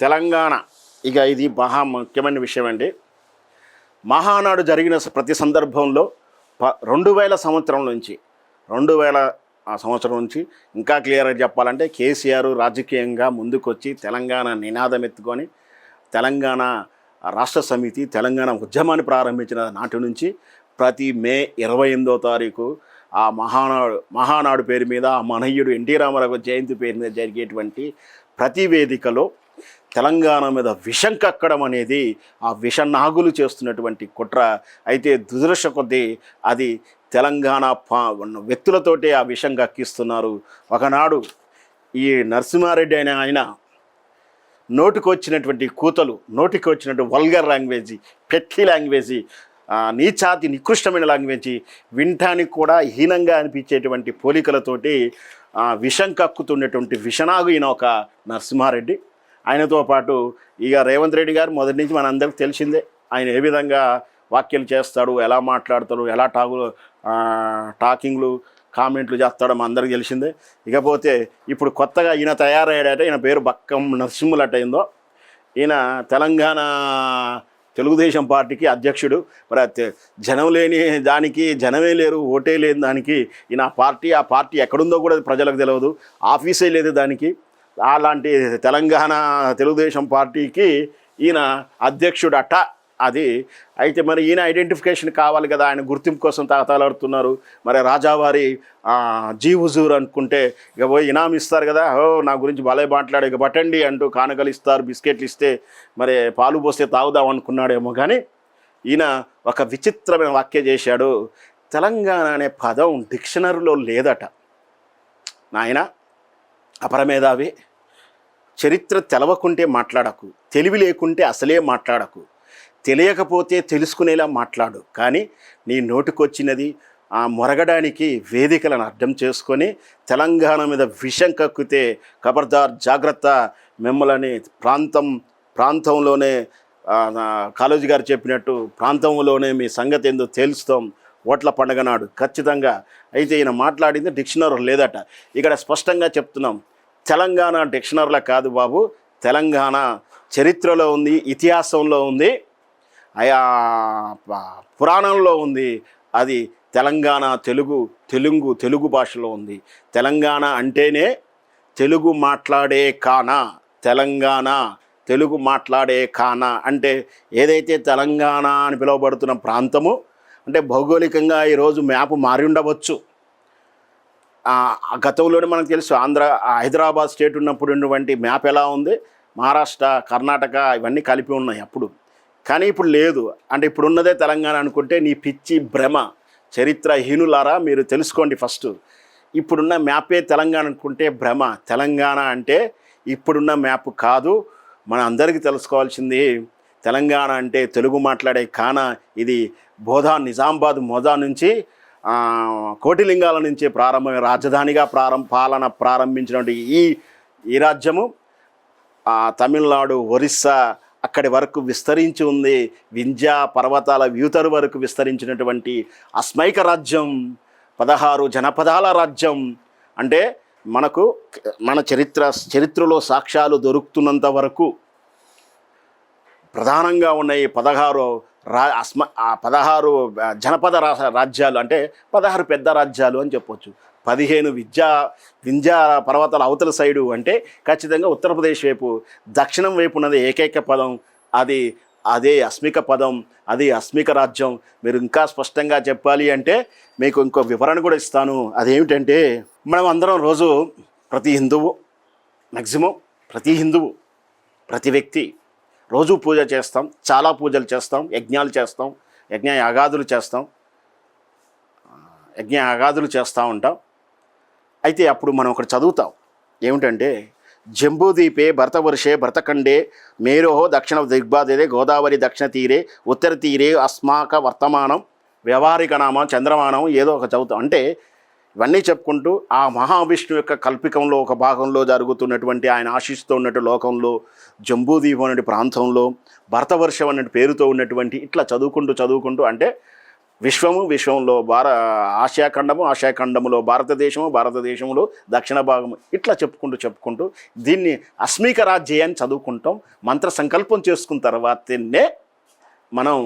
తెలంగాణ ఇక ఇది మహా ముఖ్యమైన విషయం అండి. మహానాడు జరిగిన ప్రతి సందర్భంలో 2000 సంవత్సరం నుంచి 2000 సంవత్సరం నుంచి ఇంకా క్లియర్గా చెప్పాలంటే కేసీఆర్ రాజకీయంగా ముందుకొచ్చి తెలంగాణ నినాదం ఎత్తుకొని తెలంగాణ రాష్ట్ర సమితి తెలంగాణ ఉద్యమాన్ని ప్రారంభించిన నాటి నుంచి ప్రతి మే 28వ తారీఖు ఆ మహానాడు పేరు మీద ఆ మహనీయుడు ఎన్టీ రామారావు జయంతి పేరు మీద జరిగేటువంటి ప్రతి వేదికలో తెలంగాణ మీద విషం కక్కడం అనేది ఆ విష నాగులు చేస్తున్నటువంటి కుట్ర. అయితే దురదృష్ట కొద్దీ అది తెలంగాణ వ్యక్తులతోటే ఆ విషం కక్కిస్తున్నారు. ఒకనాడు ఈ నరసింహారెడ్డి అయిన ఆయన నోటికి వచ్చినటువంటి కూతలు, నోటికి వచ్చినటువంటి వల్గర్ లాంగ్వేజీ, పెట్టి లాంగ్వేజీ, నీచాతి నికృష్టమైన లాంగ్వేజీ వినటానికి కూడా హీనంగా అనిపించేటువంటి పోలికలతోటి విషం కక్కుతున్నటువంటి విషనాగు ఈయన ఒక నరసింహారెడ్డి. ఆయనతో పాటు ఇక రేవంత్ రెడ్డి గారు మొదటి నుంచి మనందరికీ తెలిసిందే. ఆయన ఏ విధంగా వ్యాఖ్యలు చేస్తాడు, ఎలా మాట్లాడతాడు, ఎలా టాకింగ్లు కామెంట్లు చేస్తాడో అందరికీ తెలిసిందే. ఇకపోతే ఇప్పుడు కొత్తగా ఈయన తయారయ్యాడట. ఈయన పేరు బక్కం నరసింహులట అయిందో. ఈయన తెలంగాణ తెలుగుదేశం పార్టీకి అధ్యక్షుడు. మరి జనం లేని దానికి జనమే లేరు, ఓటే లేని దానికి ఈయన ఆ పార్టీ ఎక్కడుందో కూడా ప్రజలకు తెలియదు, ఆఫీసే లేదు దానికి. అలాంటి తెలంగాణ తెలుగుదేశం పార్టీకి ఈయన అధ్యక్షుడు అట్ట. అది అయితే మరి ఈయన ఐడెంటిఫికేషన్ కావాలి కదా, ఆయన గుర్తింపు కోసం తాతాలాడుతున్నారు. మరి రాజావారి జీ హుజూర్ అనుకుంటే ఇక పోయి ఇనాం ఇస్తారు కదా, నా గురించి భలే మాట్లాడు, ఇక పట్టండి అంటూ కానుకలు ఇస్తారు, బిస్కెట్లు ఇస్తే మరి పాలు పోస్తే తాగుదాం అనుకున్నాడేమో. కానీ ఈయన ఒక విచిత్రమైన వ్యాఖ్య చేశాడు. తెలంగాణ అనే పదం డిక్షనరీలో లేదట. నాయన అపరమేధావి, చరిత్ర తెలవకుంటే మాట్లాడకు, తెలివి లేకుంటే అసలే మాట్లాడకు, తెలియకపోతే తెలుసుకునేలా మాట్లాడు. కానీ నీ నోటికొచ్చినది మొరగడానికి వేదికలను అర్థం చేసుకొని తెలంగాణ మీద విషం కక్కితే ఖబర్దార్ జాగ్రత్త, మిమ్మల్ని ప్రాంతంలోనే కాళోజీ గారు చెప్పినట్టు ప్రాంతంలోనే మీ సంగతి ఏందో తేలుస్తాం ఓట్ల పండగ నాడు ఖచ్చితంగా. అయితే ఈయన మాట్లాడింది డిక్షనరీ లేదట. ఇక్కడ స్పష్టంగా చెప్తున్నాం, తెలంగాణ డిక్షనరీలో కాదు బాబు, తెలంగాణ చరిత్రలో ఉంది, ఇతిహాసంలో ఉంది, ఆయా పురాణంలో ఉంది. అది తెలంగాణ తెలుగు భాషలో ఉంది. తెలంగాణ అంటేనే తెలుగు మాట్లాడే కానా, తెలంగాణ తెలుగు మాట్లాడే కానా అంటే ఏదైతే తెలంగాణ అని పిలువబడుతున్న ప్రాంతము అంటే భౌగోళికంగా ఈరోజు మ్యాప్ మారి ఉండవచ్చు. గతంలోనే మనకు తెలుసు, హైదరాబాద్ స్టేట్ ఉన్నప్పుడు ఉన్నటువంటి మ్యాప్ ఎలా ఉంది, మహారాష్ట్ర, కర్ణాటక ఇవన్నీ కలిపి ఉన్నాయి అప్పుడు. కానీ ఇప్పుడు లేదు. అంటే ఇప్పుడు ఉన్నదే తెలంగాణ అనుకుంటే నీ పిచ్చి భ్రమ. చరిత్రహీనులారా మీరు తెలుసుకోండి. ఫస్ట్ ఇప్పుడున్న మ్యాపే తెలంగాణ అనుకుంటే భ్రమ. తెలంగాణ అంటే ఇప్పుడున్న మ్యాప్ కాదు. మన అందరికీ తెలుసుకోవాల్సింది తెలంగాణ అంటే తెలుగు మాట్లాడే కానా. ఇది నిజామాబాద్ మోదా నుంచి కోటిలింగాల నుంచి ప్రారంభమైన రాజధానిగా పాలన ప్రారంభించినటువంటి ఈ రాజ్యము తమిళనాడు, ఒరిస్సా అక్కడి వరకు విస్తరించి ఉంది. వింధ్యా పర్వతాల వ్యూతరు వరకు విస్తరించినటువంటి అస్మైక రాజ్యం, 16 జనపదాల రాజ్యం. అంటే మన చరిత్రలో సాక్ష్యాలు దొరుకుతున్నంత వరకు ప్రధానంగా ఉన్నాయి 16 జనపద రాజ్యాలు, అంటే 16 పెద్ద రాజ్యాలు అని చెప్పొచ్చు. 15 వింధ్యా పర్వతాల అవతల సైడు అంటే ఖచ్చితంగా ఉత్తరప్రదేశ్ వైపు, దక్షిణం వైపు ఉన్నది ఏకైక పదం, అదే అస్మిక పదం, అది అస్మిక రాజ్యం. మీరు ఇంకా స్పష్టంగా చెప్పాలి అంటే మీకు ఇంకో వివరణ కూడా ఇస్తాను. అదేమిటంటే మనం అందరం రోజు ప్రతి హిందువు ప్రతి వ్యక్తి రోజు పూజ చేస్తాం, చాలా పూజలు చేస్తాం, యజ్ఞాలు చేస్తాం, యజ్ఞయాగాదులు చేస్తూ ఉంటాం. అయితే అప్పుడు మనం ఒకటి చదువుతాం, ఏమిటంటే జంబూద్వీపే భరతవర్షే భరతఖండే మేరోహ దక్షిణ దిగ్బాదే గోదావరి దక్షిణ తీరే ఉత్తర తీరే అస్మాక వర్తమానం వ్యవహారిక నామం చంద్రమానం ఏదో ఒక చదువుతాం. అంటే ఇవన్నీ చెప్పుకుంటూ ఆ మహావిష్ణువు యొక్క కల్పికంలో ఒక భాగంలో జరుగుతున్నటువంటి ఆయన ఆశిస్తూ ఉన్నట్టు లోకంలో జంబూద్వీపం అనే ప్రాంతంలో భరతవర్షం అనే పేరుతో ఉన్నటువంటి ఇట్లా చదువుకుంటూ అంటే విశ్వంలో ఆసియా ఖండములో భారతదేశంలో దక్షిణ భాగము, ఇట్లా చెప్పుకుంటూ దీన్ని అస్మిక రాజ్య అని చదువుకుంటాం. మంత్ర సంకల్పం చేసుకున్న తర్వాతనే మనం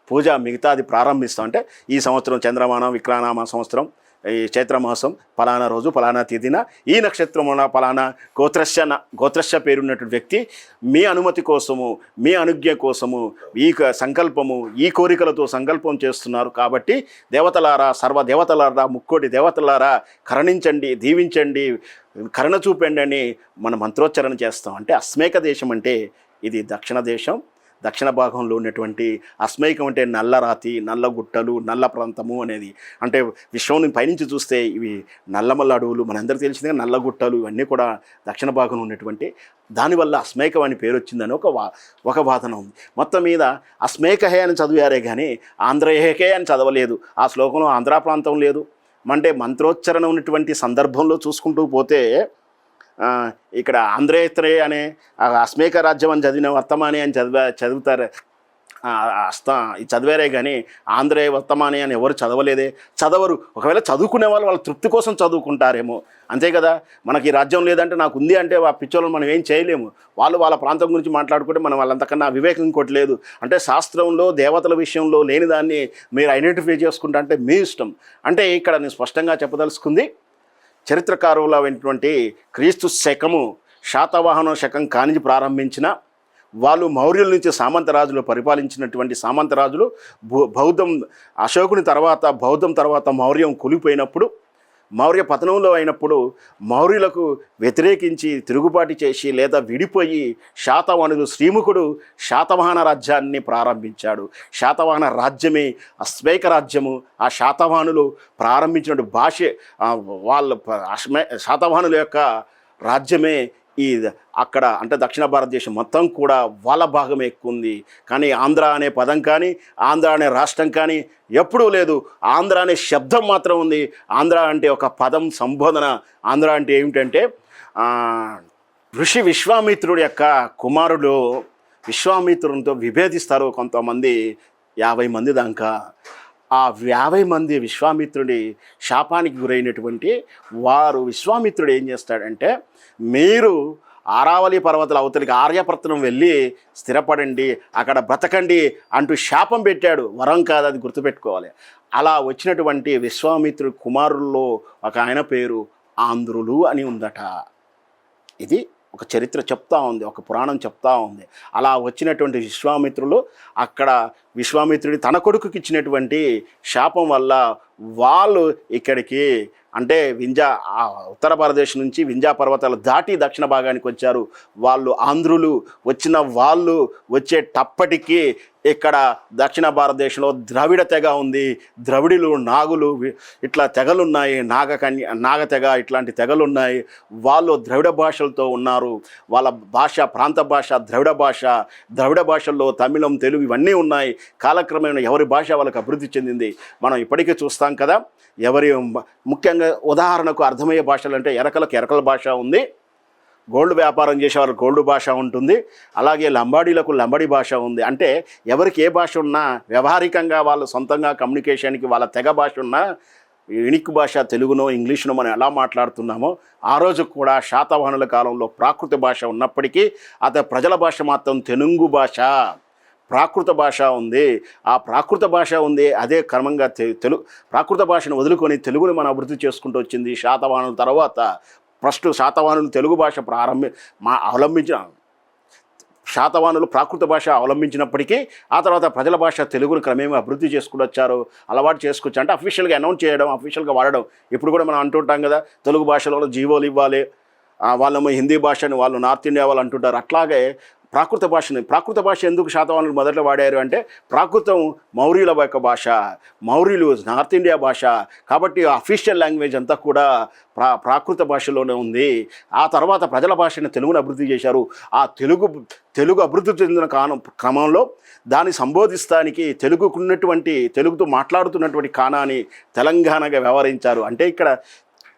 పూజ మిగతాది ప్రారంభిస్తాం. అంటే ఈ సంవత్సరం చంద్రమానం విక్రమనామ సంవత్సరం, ఈ చైత్రమాసం ఫలానా రోజు ఫలానా తేదీన ఈ నక్షత్రమున ఫలానా గోత్రస్య పేరున్నటువంటి వ్యక్తి మీ అనుమతి కోసము, మీ అనుజ్ఞ కోసము ఈ సంకల్పము, ఈ కోరికలతో సంకల్పం చేస్తున్నారు. కాబట్టి దేవతలారా, సర్వదేవతలారా, ముక్కోటి దేవతలారా కరుణించండి, దీవించండి, కరుణ చూపండి అని మన మంత్రోచ్చరణ చేస్తాం. అంటే అస్మేక దేశం అంటే ఇది దక్షిణ దేశం. దక్షిణ భాగంలో ఉన్నటువంటి అస్మైకం అంటే నల్లరాతి, నల్ల గుట్టలు, నల్ల ప్రాంతము అనేది. అంటే విశ్వం పైనుంచి చూస్తే ఇవి నల్లమల్ల అడవులు, మనందరికీ తెలిసిందే నల్ల గుట్టలు, ఇవన్నీ కూడా దక్షిణ భాగంలో ఉన్నటువంటి, దానివల్ల అస్మైకం అని పేరు వచ్చిందని ఒక వాదన ఉంది. మొత్తం మీద అస్మైకహే అని చదివారే కానీ ఆంధ్రహేకే అని చదవలేదు. ఆ శ్లోకంలో ఆంధ్ర ప్రాంతం లేదు. అంటే మంత్రోచ్చరణ ఉన్నటువంటి సందర్భంలో చూసుకుంటూ పోతే ఇక్కడ ఆంధ్రేత్రే అనే అస్మేక రాజ్యం అని చదివిన వర్తమాని అని చదువుతారు, చదివారే కానీ ఆంధ్రే వర్తమాని అని ఎవరు చదవరు. ఒకవేళ చదువుకునే వాళ్ళ తృప్తి కోసం చదువుకుంటారేమో, అంతే కదా. మనకి రాజ్యం లేదంటే నాకు ఉంది అంటే ఆ పిచ్చోళ్ళని మనం ఏం చేయలేము. వాళ్ళ ప్రాంతం గురించి మాట్లాడుకుంటే మనం వాళ్ళంతకన్నా వివేకం ఇంకోటి లేదు. అంటే శాస్త్రంలో దేవతల విషయంలో లేని దాన్ని మీరు ఐడెంటిఫై చేసుకుంటా అంటే మీ ఇష్టం. అంటే ఇక్కడ నేను స్పష్టంగా చెప్పదలుచుకుంది, చరిత్రకారులైనటువంటి క్రీస్తు శకము శాతవాహన శకం కానించి ప్రారంభించిన వాళ్ళు మౌర్యుల నుంచి సామంతరాజులు పరిపాలించినటువంటి సామంతరాజులు అశోకుని తర్వాత మౌర్యం కూలిపోయినప్పుడు, మౌర్య పతనంలో అయినప్పుడు మౌర్యులకు వ్యతిరేకించి తిరుగుబాటు చేసి లేదా విడిపోయి శాతవాహనులు, శ్రీముఖుడు శాతవాహన రాజ్యాన్ని ప్రారంభించాడు. శాతవాహన రాజ్యమే అస్మైక రాజ్యము. ఆ శాతవాహనులు ప్రారంభించిన భాష శాతవాహనుల యొక్క రాజ్యమే ఈ అక్కడ అంటే దక్షిణ భారతదేశం మొత్తం కూడా వాళ్ళ భాగం ఎక్కువ ఉంది. కానీ ఆంధ్ర అనే పదం కానీ ఆంధ్ర అనే రాష్ట్రం కానీ ఎప్పుడూ లేదు. ఆంధ్ర అనే శబ్దం మాత్రం ఉంది. ఆంధ్ర అంటే ఒక పదం సంబోధన. ఆంధ్ర అంటే ఏమిటంటే ఋషి విశ్వామిత్రుడి యొక్క కుమారుడు విశ్వామిత్రునితో విభేదిస్తారు కొంతమంది, 50 మంది దాకా. ఆ 50 మంది విశ్వామిత్రుడి శాపానికి గురైనటువంటి వారు, విశ్వామిత్రుడు ఏం చేస్తాడంటే, మీరు ఆరావళి పర్వతాల అవతలికి ఆర్యపర్తనం వెళ్ళి స్థిరపడండి, అక్కడ బ్రతకండి అంటూ శాపం పెట్టాడు. వరం కాదు, అది గుర్తుపెట్టుకోవాలి. అలా వచ్చినటువంటి విశ్వామిత్రుడి కుమారుల్లో ఒక ఆయన పేరు ఆంధ్రులు అని ఉందట. ఇది ఒక చరిత్ర చెప్తా ఉంది, ఒక పురాణం చెప్తా ఉంది. అలా వచ్చినటువంటి విశ్వామిత్రులు అక్కడ విశ్వామిత్రుడి తన కొడుకుకి ఇచ్చినటువంటి శాపం వల్ల వాళ్ళు ఇక్కడికి అంటే ఉత్తర భారతదేశం నుంచి వింధ్యా పర్వతాలు దాటి దక్షిణ భాగానికి వచ్చారు. వాళ్ళు ఆంధ్రులు. వాళ్ళు వచ్చేటప్పటికీ ఇక్కడ దక్షిణ భారతదేశంలో ద్రవిడ తెగ ఉంది. ద్రవిడులు, నాగులు, ఇట్లా తెగలున్నాయి. నాగ తెగ, ఇట్లాంటి తెగలున్నాయి. వాళ్ళు ద్రవిడ భాషలతో ఉన్నారు. వాళ్ళ భాష ప్రాంత భాష ద్రవిడ భాషల్లో తమిళం, తెలుగు ఇవన్నీ ఉన్నాయి. కాలక్రమేణా ఎవరి భాష వాళ్ళకి అభివృద్ధి చెందింది. మనం ఇప్పటికీ చూస్తాం కదా. ముఖ్యంగా ఉదాహరణకు అర్థమయ్యే భాషలు అంటే ఎరకల భాష ఉంది, గోల్డ్ వ్యాపారం చేసేవారు గోల్డ్ భాష ఉంటుంది, అలాగే లంబాడీలకు లంబడి భాష ఉంది. అంటే ఎవరికి ఏ భాష ఉన్నా వ్యవహారికంగా వాళ్ళు సొంతంగా కమ్యూనికేషన్కి వాళ్ళ తెగ భాష ఉన్నా, యూనిక్ భాష తెలుగునో ఇంగ్లీష్నో మనం ఎలా మాట్లాడుతున్నామో ఆ రోజు కూడా శాతవాహనుల కాలంలో ప్రాకృత భాష ఉన్నప్పటికీ ప్రజల భాష మాత్రం తెనుగు భాష, ప్రాకృత భాష ఉంది. ఆ ప్రాకృత భాష ఉంది. అదే క్రమంగా ప్రాకృత భాషను వదులుకొని తెలుగుని మనం అభివృద్ధి చేసుకుంటూ వచ్చింది శాతవాహనుల తర్వాత. ఫస్ట్ శాతవాహనులు తెలుగు భాష అవలంబించిన శాతవాహనులు ప్రాకృత భాష అవలంబించినప్పటికీ ఆ తర్వాత ప్రజల భాష తెలుగును క్రమేమీ అభివృద్ధి చేసుకుని వచ్చారు, అలవాటు చేసుకొచ్చారు. అంటే అఫీషియల్గా అనౌన్స్ చేయడం, అఫీషియల్గా వాడడం. ఇప్పుడు కూడా మనం అంటుంటాం కదా, తెలుగు భాషలో జీవోలు ఇవ్వాలి, వాళ్ళేమో హిందీ భాషని వాళ్ళు నార్త్ ఇండియా వాళ్ళు అంటుంటారు. అట్లాగే ప్రాకృత భాష ఎందుకు శాతవాహనులు మొదట్లో వాడారు అంటే, ప్రాకృతం మౌర్యుల యొక్క భాష, మౌర్యులు నార్త్ ఇండియా భాష కాబట్టి అఫీషియల్ లాంగ్వేజ్ అంతా కూడా ప్రాకృత భాషలోనే ఉంది. ఆ తర్వాత ప్రజల భాషను తెలుగును అభివృద్ధి చేశారు. ఆ తెలుగు అభివృద్ధి చెందిన క్రమంలో దాన్ని సంబోధిస్తానికి తెలుగుతో మాట్లాడుతున్నటువంటి కానాన్ని తెలంగాణగా వ్యవహరించారు. అంటే ఇక్కడ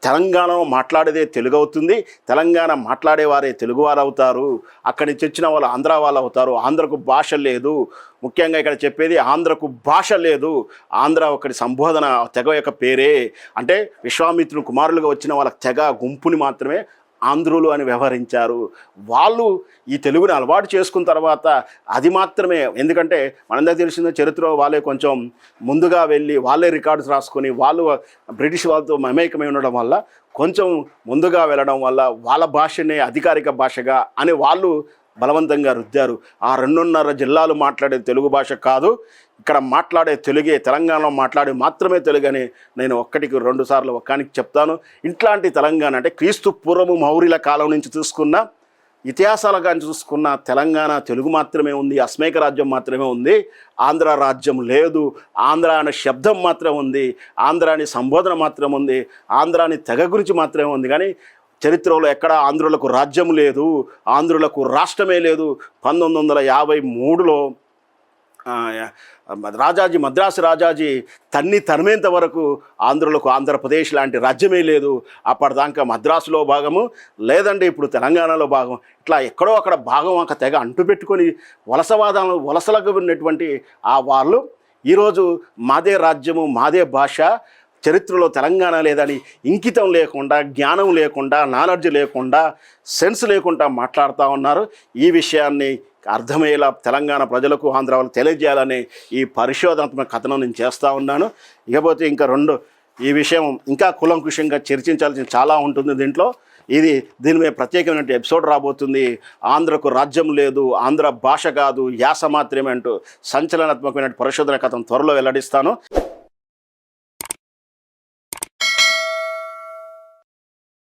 తెలంగాణలో మాట్లాడేదే తెలుగు అవుతుంది, తెలంగాణ మాట్లాడేవారే తెలుగువారు అవుతారు, అక్కడి నుంచి వచ్చిన వాళ్ళు ఆంధ్ర వాళ్ళు అవుతారు. ఆంధ్రకు భాష లేదు, ముఖ్యంగా ఇక్కడ చెప్పేది ఆంధ్రకు భాష లేదు, ఆంధ్ర ఒకటి సంబోధన తెగ యొక్క పేరే. అంటే విశ్వామిత్రుని కుమారులుగా వచ్చిన వాళ్ళ తెగ గుంపుని మాత్రమే ఆంధ్రులు అని వ్యవహరించారు. వాళ్ళు ఈ తెలుగుని అలవాటు చేసుకున్న తర్వాత అది మాత్రమే, ఎందుకంటే మనందరికీ తెలిసిన చరిత్రలో వాళ్ళే కొంచెం ముందుగా వెళ్ళి వాళ్ళే రికార్డ్స్ రాసుకొని వాళ్ళు బ్రిటిష్ వాళ్ళతో మమేకమై ఉండడం వల్ల కొంచెం ముందుగా వెళ్ళడం వల్ల వాళ్ళ భాషనే అధికారిక భాషగా అని వాళ్ళు బలవంతంగా రుద్దారు. ఆ 2.5 జిల్లాలు మాట్లాడే తెలుగు భాష కాదు, ఇక్కడ మాట్లాడే తెలుగే, తెలంగాణలో మాట్లాడే మాత్రమే తెలుగని నేను 1కి 2 సార్లు ఒక్కానికి చెప్తాను. ఇట్లాంటి తెలంగాణ అంటే క్రీస్తు పూర్వము మౌర్యుల కాలం నుంచి చూసుకున్న ఇతిహాసాలుగా చూసుకున్న తెలంగాణ తెలుగు మాత్రమే ఉంది, అస్మేక రాజ్యం మాత్రమే ఉంది, ఆంధ్ర రాజ్యం లేదు. ఆంధ్ర అనే శబ్దం మాత్రం ఉంది, ఆంధ్ర అనే సంబోధన మాత్రం ఉంది, ఆంధ్ర అనే తెగ గురించి మాత్రమే ఉంది. కానీ చరిత్రలో ఎక్కడ ఆంధ్రులకు రాజ్యం లేదు, ఆంధ్రులకు రాష్ట్రమే లేదు. 1953లో రాజాజీ, మద్రాసు రాజాజీ తరిమేంత వరకు ఆంధ్రులకు ఆంధ్రప్రదేశ్ లాంటి రాజ్యమే లేదు. అప్పటిదాకా మద్రాసులో భాగము, లేదంటే ఇప్పుడు తెలంగాణలో భాగం, ఇట్లా ఎక్కడో అక్కడ భాగం ఒక తెగ అంటుపెట్టుకొని వలసలకు ఉన్నటువంటి ఆ వాళ్ళు ఈరోజు మాదే రాజ్యము, మాదే భాష, చరిత్రలో తెలంగాణ లేదని ఇంకితం లేకుండా, జ్ఞానం లేకుండా, నాలెడ్జ్ లేకుండా, సెన్స్ లేకుండా మాట్లాడుతూ ఉన్నారు. ఈ విషయాన్ని అర్థమయ్యేలా తెలంగాణ ప్రజలకు, ఆంధ్ర వాళ్ళకు తెలియజేయాలని ఈ పరిశోధనాత్మక కథనం నేను చేస్తూ ఉన్నాను. ఇకపోతే ఇంకా ఈ విషయం ఇంకా కులంకుషంగా చర్చించాల్సిన చాలా ఉంటుంది దీంట్లో. దీని మీద ప్రత్యేకమైన ఎపిసోడ్ రాబోతుంది. ఆంధ్రకు రాజ్యం లేదు, ఆంధ్ర భాష కాదు, యాస మాత్రమే అంటూ సంచలనాత్మకమైన పరిశోధన కథను త్వరలో వెల్లడిస్తాను.